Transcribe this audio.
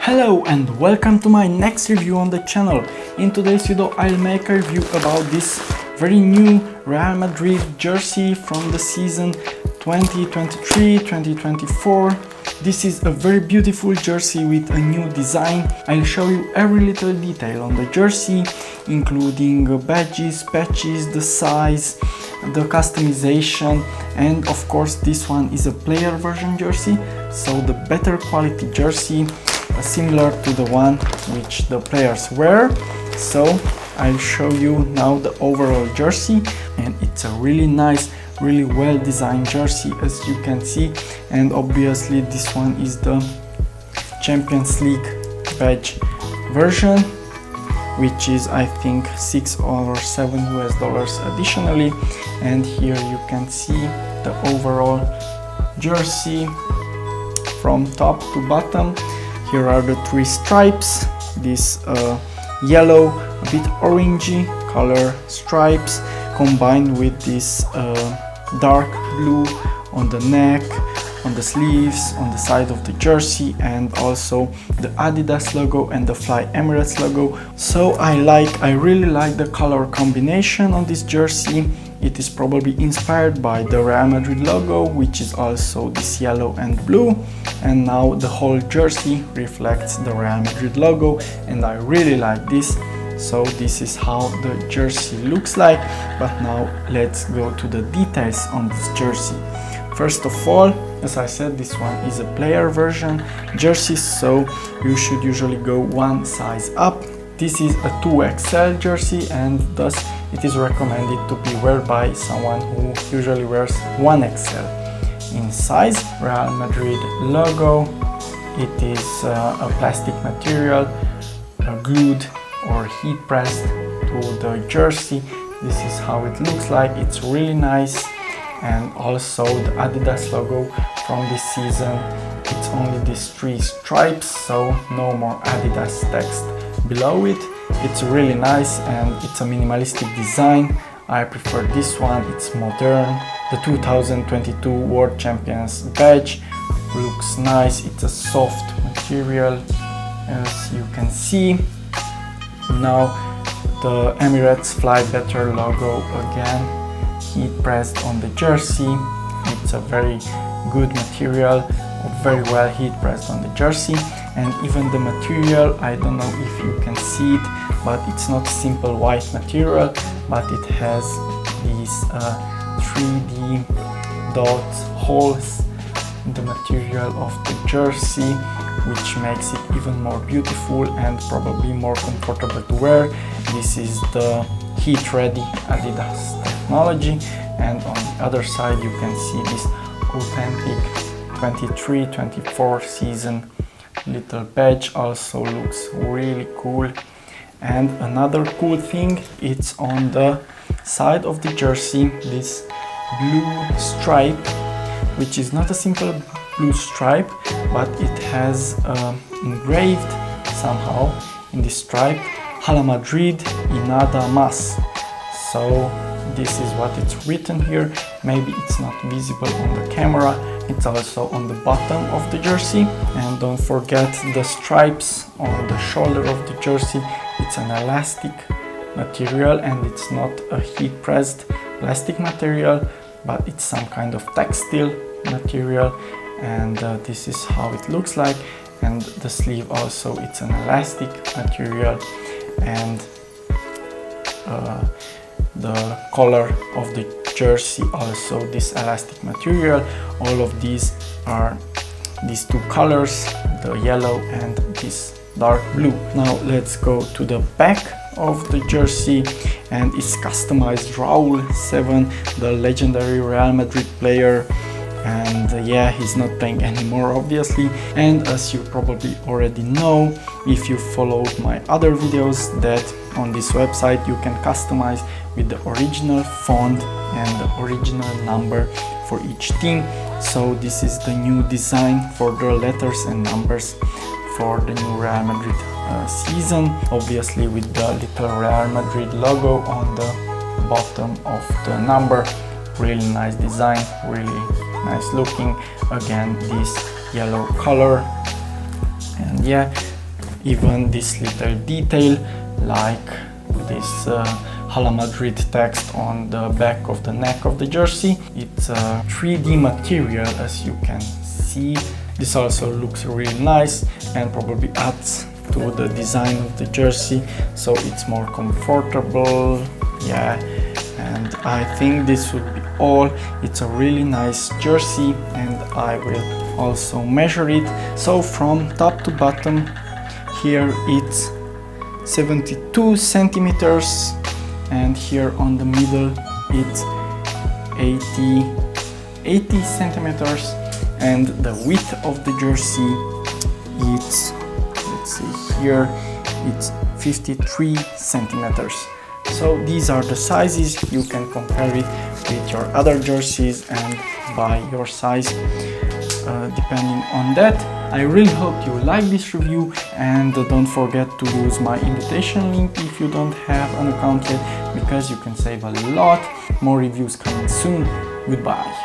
Hello and welcome to my next review on the channel. In today's video I'll make a review about this very new Real Madrid jersey from the season 2023-2024. This is a very beautiful jersey with a new design. I'll show you every little detail on the jersey, including badges, patches, the size, the customization, and of course this one is a player version jersey, so the better quality jersey, similar to the one which the players wear. So I'll show you now the overall jersey, and it's a really nice, really well designed jersey, as you can see. And obviously this one is the Champions League badge version, which is I think $6 or $7 additionally. And here you can see the overall jersey from top to bottom. Here are the three stripes, this yellow, a bit orangey color stripes, combined with this dark blue on the neck, on the sleeves, on the side of the jersey, and also the Adidas logo and the Fly Emirates logo. So I really like the color combination on this jersey. It is probably inspired by the Real Madrid logo, which is also this yellow and blue, and now the whole jersey reflects the Real Madrid logo, and I really like this. So this is how the jersey looks like. But now let's go to the details on this jersey. First of all, as I said, this one is a player version jersey, so you should usually go one size up. This is a 2XL jersey, and thus it is recommended to be worn by someone who usually wears 1XL. In size, Real Madrid logo, it is a plastic material glued or heat pressed to the jersey. This is how it looks like. It's really nice. And also the Adidas logo from this season, it's only these three stripes, so no more Adidas text below it. It's really nice and it's a minimalistic design. I prefer this one, it's modern. The 2022 World Champions badge looks nice. It's a soft material, as you can see. Now the Emirates Fly Better logo again, heat pressed on the jersey. It's a very good material, very well heat pressed on the jersey. And even the material, I don't know if you can see it, but it's not simple white material, but it has these 3D dots, holes in the material of the jersey, which makes it even more beautiful and probably more comfortable to wear. This is the heat ready Adidas technology, and on the other side you can see this authentic 23-24 season little badge. Also looks really cool. And another cool thing, it's on the side of the jersey, this blue stripe, which is not a simple blue stripe, but it has engraved somehow in this stripe Hala Madrid y nada más. So this is what it's written here. Maybe it's not visible on the camera. It's also on the bottom of the jersey. And don't forget the stripes on the shoulder of the jersey. It's an elastic material, and it's not a heat pressed plastic material, but it's some kind of textile material. And this is how it looks like. And the sleeve also, it's an elastic material. And the color of the jersey also this elastic material. All of these are these two colors, the yellow and this dark blue. Now let's go to the back of the jersey, and it's customized Raúl 7, the legendary Real Madrid player. And yeah, he's not playing anymore obviously. And as you probably already know, if you followed my other videos, that on this website you can customize with the original font and the original number for each team. So this is the new design for the letters and numbers for the new Real Madrid season, obviously with the little Real Madrid logo on the bottom of the number. Really nice design, really nice looking. Again, this yellow color. And yeah, even this little detail like this Hala Madrid text on the back of the neck of the jersey. It's a 3D material, as you can see. This also looks really nice and probably adds to the design of the jersey, so it's more comfortable. Yeah, and I think this would be all. It's a really nice jersey, and I will also measure it. So from top to bottom, here it's 72 centimeters, and here on the middle it's 80 centimeters, and the width of the jersey, it's, let's see here, it's 53 centimeters. So these are the sizes. You can compare it with your other jerseys and buy your size depending on that. I really hope you like this review, and don't forget to use my invitation link if you don't have an account yet, because you can save a lot. More reviews coming soon. Goodbye.